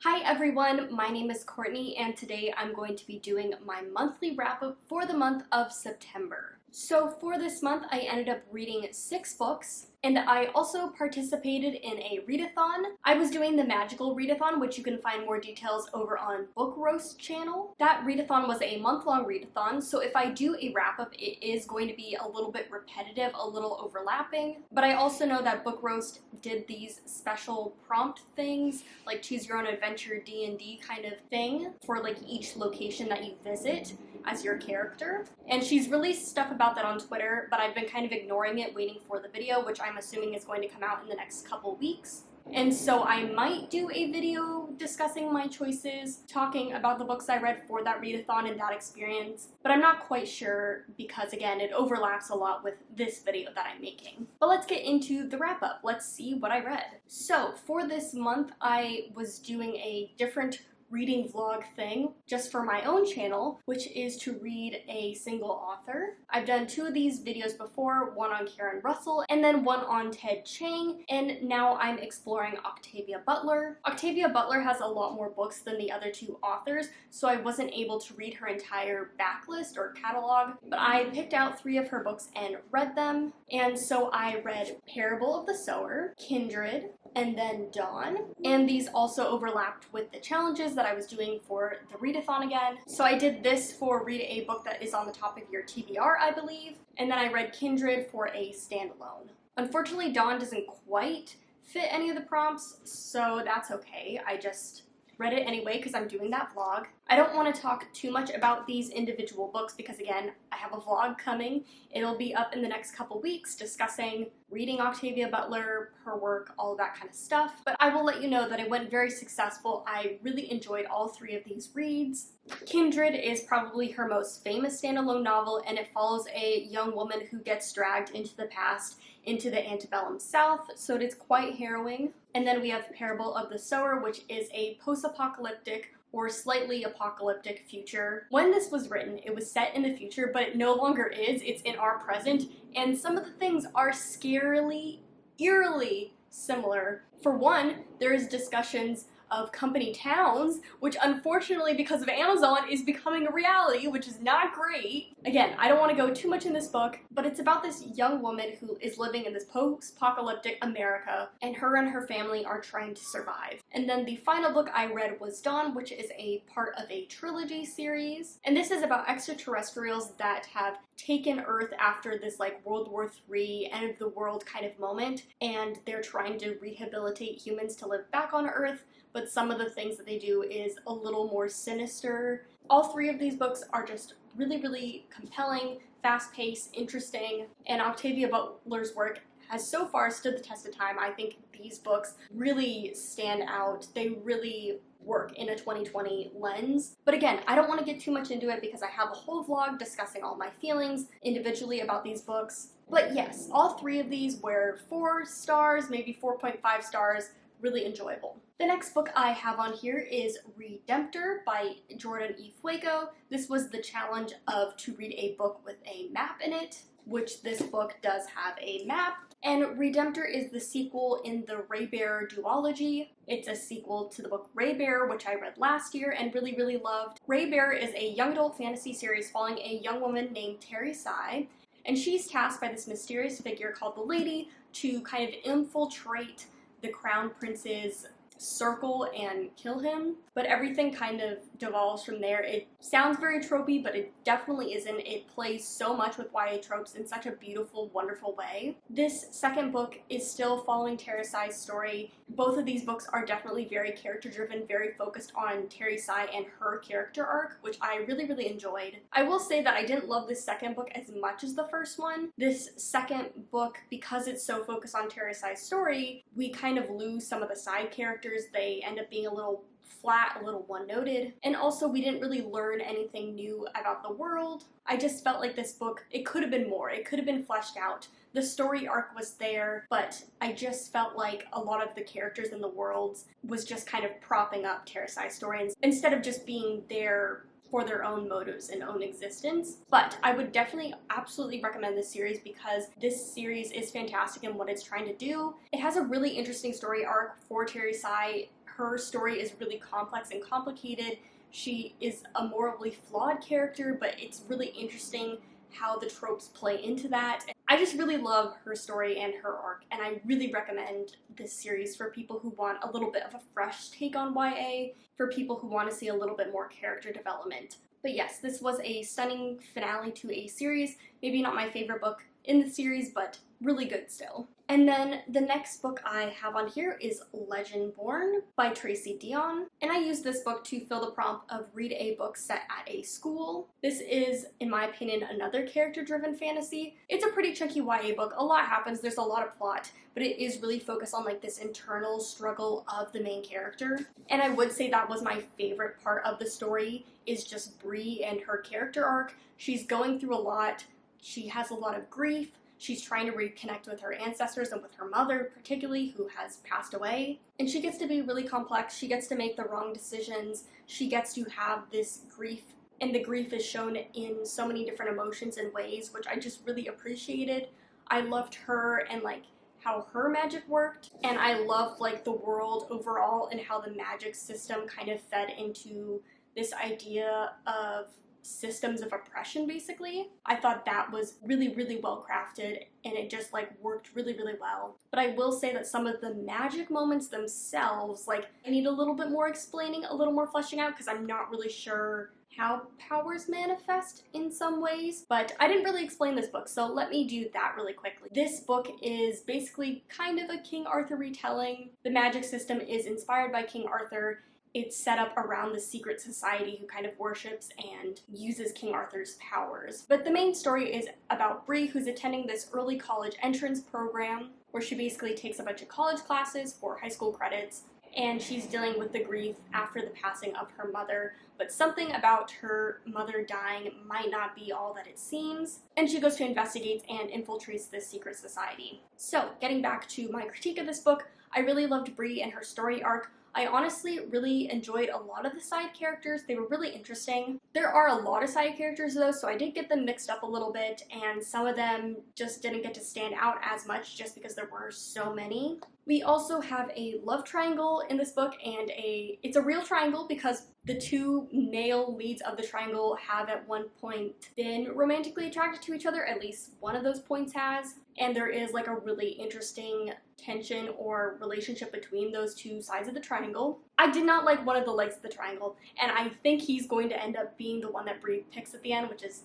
Hi everyone, my name is Courtney and today I'm going to be doing my monthly wrap-up for the month of September. So for this month I ended up reading 6 books and I also participated in a readathon. I was doing the magical readathon, which you can find more details over on Book Roast channel. That readathon was a month-long readathon, so if I do a wrap-up it is going to be a little bit repetitive, a little overlapping, but I also know that Book Roast did these special prompt things like choose your own adventure D&D kind of thing for like each location that you visit as your character. And she's released stuff about that on Twitter, but I've been kind of ignoring it, waiting for the video, which I'm assuming is going to come out in the next couple weeks. And so I might do a video discussing my choices, talking about the books I read for that readathon and that experience, but I'm not quite sure because, again, it overlaps a lot with this video that I'm making. But let's get into the wrap-up. Let's see what I read. So for this month, I was doing a different reading vlog thing just for my own channel, which is to read a single author. I've done 2 of these videos before, one on Karen Russell and then one on Ted Chiang, and now I'm exploring Octavia Butler. Octavia Butler has a lot more books than the other 2 authors, so I wasn't able to read her entire backlist or catalog, but I picked out 3 of her books and read them. And so I read Parable of the Sower, Kindred, and then Dawn, and these also overlapped with the challenges that I was doing for the readathon again. So I did this for read a book that is on the top of your TBR, I believe, and then I read Kindred for a standalone. Unfortunately, Dawn doesn't quite fit any of the prompts, so that's okay. I just read it anyway because I'm doing that vlog. I don't want to talk too much about these individual books because, again, I have a vlog coming. It'll be up in the next couple weeks discussing reading Octavia Butler, her work, all that kind of stuff. But I will let you know that it went very successful. I really enjoyed all 3 of these reads. Kindred is probably her most famous standalone novel, and it follows a young woman who gets dragged into the past, into the antebellum South, so it is quite harrowing. And then we have Parable of the Sower, which is a post-apocalyptic or slightly apocalyptic future. When this was written, it was set in the future, but it no longer is. It's in our present, and some of the things are scarily, eerily similar. For one, there is discussions of company towns, which unfortunately because of Amazon is becoming a reality, which is not great. Again, I don't want to go too much in this book, but it's about this young woman who is living in this post-apocalyptic America, and her family are trying to survive. And then the final book I read was Dawn, which is a part of a trilogy series, and this is about extraterrestrials that have taken Earth after this like World War III, end of the world kind of moment, and they're trying to rehabilitate humans to live back on Earth, but some of the things that they do is a little more sinister. All 3 of these books are just really, really compelling, fast-paced, interesting, and Octavia Butler's work has so far stood the test of time. I think these books really stand out. They really work in a 2020 lens. But again, I don't want to get too much into it because I have a whole vlog discussing all my feelings individually about these books. But yes, all 3 of these were 4 stars, maybe 4.5 stars, really enjoyable. The next book I have on here is Redemptor by Jordan E. Fuego. This was the challenge of to read a book with a map in it, which this book does have a map. And Redemptor is the sequel in the Raybearer duology. It's a sequel to the book Raybearer, which I read last year and really, really loved. Raybearer is a young adult fantasy series following a young woman named Terry Sy, and she's tasked by this mysterious figure called the Lady to kind of infiltrate the Crown Prince's circle and kill him, but everything kind of devolves from there. It sounds very tropey, but it definitely isn't. It plays so much with YA tropes in such a beautiful, wonderful way. This second book is still following Terry Sy's story. Both of these books are definitely very character-driven, very focused on Terry Sy and her character arc, which I really, really enjoyed. I will say that I didn't love this second book as much as the first one. This second book, because it's so focused on Terry Sy's story, we kind of lose some of the side characters. They end up being a little flat, a little one-noted, and also we didn't really learn anything new about the world. I just felt like this book, it could have been more. It could have been fleshed out. The story arc was there, but I just felt like a lot of the characters in the worlds was just kind of propping up Terry Sy's story instead of just being there for their own motives and own existence. But I would definitely absolutely recommend this series because this series is fantastic in what it's trying to do. It has a really interesting story arc for Terry Sy. her story is really complex and complicated. She is a morally flawed character, but it's really interesting how the tropes play into that. I just really love her story and her arc, and I really recommend this series for people who want a little bit of a fresh take on YA, for people who want to see a little bit more character development. But yes, this was a stunning finale to a series. Maybe not my favorite book in the series, but really good still. And then the next book I have on here is Legend Born by Tracy Deonn. And I used this book to fill the prompt of read a book set at a school. This is, in my opinion, another character-driven fantasy. It's a pretty chunky YA book. A lot happens, there's a lot of plot, but it is really focused on like this internal struggle of the main character. And I would say that was my favorite part of the story, is just Bree and her character arc. She's going through a lot. She has a lot of grief. She's trying to reconnect with her ancestors and with her mother, particularly, who has passed away. And she gets to be really complex. She gets to make the wrong decisions. She gets to have this grief, and the grief is shown in so many different emotions and ways, which I just really appreciated. I loved her and like how her magic worked, and I loved like the world overall and how the magic system kind of fed into this idea of systems of oppression, basically. I thought that was really, really well crafted, and it just like worked really, really well. But I will say that some of the magic moments themselves, like, I need a little bit more explaining, a little more fleshing out, because I'm not really sure how powers manifest in some ways. But I didn't really explain this book, so let me do that really quickly. This book is basically kind of a King Arthur retelling. The magic system is inspired by King Arthur. It's set up around the secret society who kind of worships and uses King Arthur's powers. But the main story is about Bree, who's attending this early college entrance program where she basically takes a bunch of college classes for high school credits, and she's dealing with the grief after the passing of her mother. But something about her mother dying might not be all that it seems, and she goes to investigate and infiltrates this secret society. So, getting back to my critique of this book, I really loved Bree and her story arc. I honestly really enjoyed a lot of the side characters. They were really interesting. There are a lot of side characters though, so I did get them mixed up a little bit, and some of them just didn't get to stand out as much just because there were so many. We also have a love triangle in this book, and it's a real triangle because the two male leads of the triangle have at one point been romantically attracted to each other, at least one of those points has, and there is like a really interesting tension or relationship between those two sides of the triangle. I did not like one of the legs of the triangle, and I think he's going to end up being the one that Bree picks at the end, which is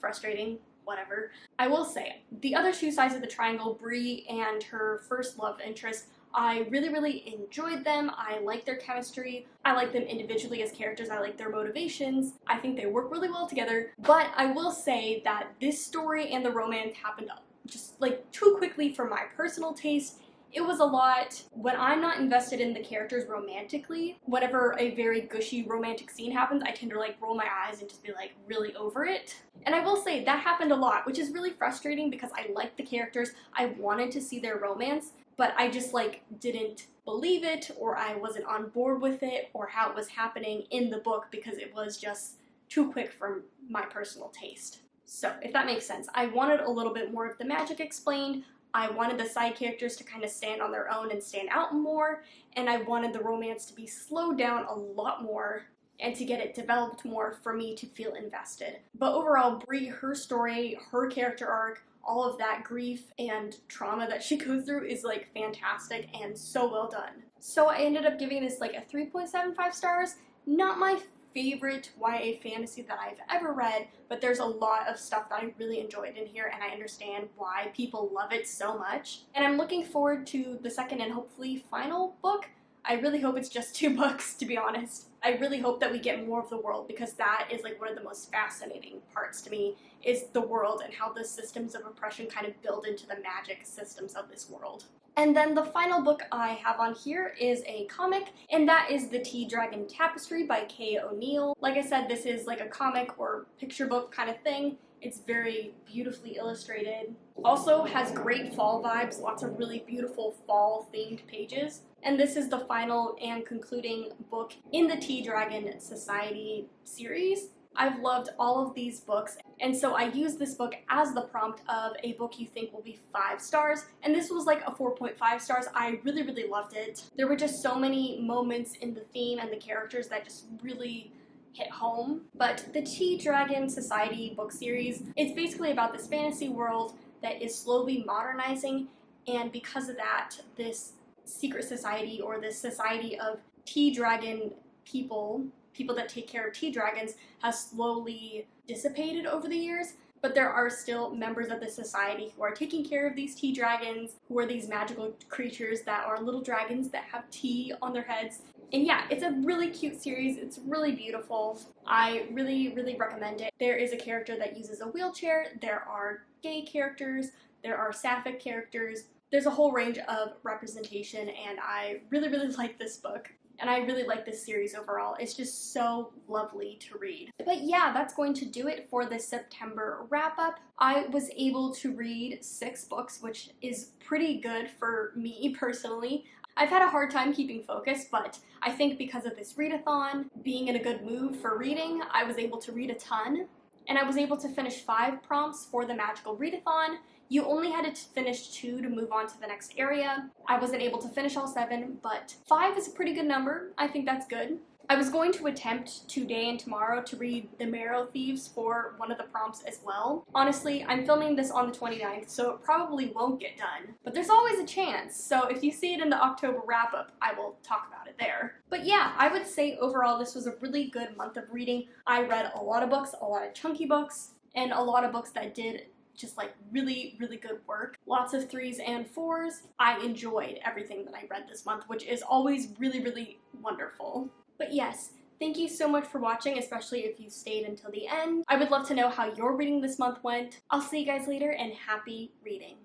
frustrating. Whatever. I will say, the other two sides of the triangle, Bree and her first love interest, I really, really enjoyed them. I like their chemistry. I like them individually as characters. I like their motivations. I think they work really well together. But I will say that this story and the romance happened just like too quickly for my personal taste. It was a lot. When I'm not invested in the characters romantically, whenever a very gushy romantic scene happens, I tend to like roll my eyes and just be like really over it. And I will say that happened a lot, which is really frustrating because I liked the characters. I wanted to see their romance, but I just like didn't believe it, or I wasn't on board with it, or how it was happening in the book because it was just too quick for my personal taste. So if that makes sense, I wanted a little bit more of the magic explained. I wanted the side characters to kind of stand on their own and stand out more, and I wanted the romance to be slowed down a lot more and to get it developed more for me to feel invested. But overall, Bree, her story, her character arc, all of that grief and trauma that she goes through is like fantastic and so well done. So I ended up giving this like a 3.75 stars. Not my favorite YA fantasy that I've ever read, but there's a lot of stuff that I really enjoyed in here, and I understand why people love it so much. And I'm looking forward to the second and hopefully final book. I really hope it's just 2 books, to be honest. I really hope that we get more of the world, because that is like one of the most fascinating parts to me, is the world and how the systems of oppression kind of build into the magic systems of this world. And then the final book I have on here is a comic, and that is the Tea Dragon Tapestry by Kay O'Neill. Like I said, this is like a comic or picture book kind of thing. It's very beautifully illustrated. Also has great fall vibes, lots of really beautiful fall themed pages. And this is the final and concluding book in the Tea Dragon Society series. I've loved all of these books, and so I used this book as the prompt of a book you think will be 5 stars, and this was like a 4.5 stars. I really, really loved it. There were just so many moments in the theme and the characters that just really hit home. But the Tea Dragon Society book series is basically about this fantasy world that is slowly modernizing, and because of that, this secret society, or this society of tea dragon people that take care of tea dragons, has slowly dissipated over the years. But there are still members of the society who are taking care of these tea dragons, who are these magical creatures that are little dragons that have tea on their heads. And yeah, it's a really cute series. It's really beautiful. I really, really recommend it. There is a character that uses a wheelchair. There are gay characters. There are sapphic characters. There's a whole range of representation, and I really, really like this book. And I really like this series overall. It's just so lovely to read. But yeah, that's going to do it for this September wrap-up. I was able to read 6 books, which is pretty good for me personally. I've had a hard time keeping focus, but I think because of this readathon, being in a good mood for reading, I was able to read a ton. And I was able to finish 5 prompts for the magical readathon. You only had to finish 2 to move on to the next area. I wasn't able to finish all 7, but 5 is a pretty good number. I think that's good. I was going to attempt today and tomorrow to read The Marrow Thieves for one of the prompts as well. Honestly, I'm filming this on the 29th, so it probably won't get done. But there's always a chance, so if you see it in the October wrap-up, I will talk about it there. But yeah, I would say overall this was a really good month of reading. I read a lot of books, a lot of chunky books, and a lot of books that did just like really, really good work. Lots of 3s and 4s. I enjoyed everything that I read this month, which is always really, really wonderful. But yes, thank you so much for watching, especially if you stayed until the end. I would love to know how your reading this month went. I'll see you guys later, and happy reading.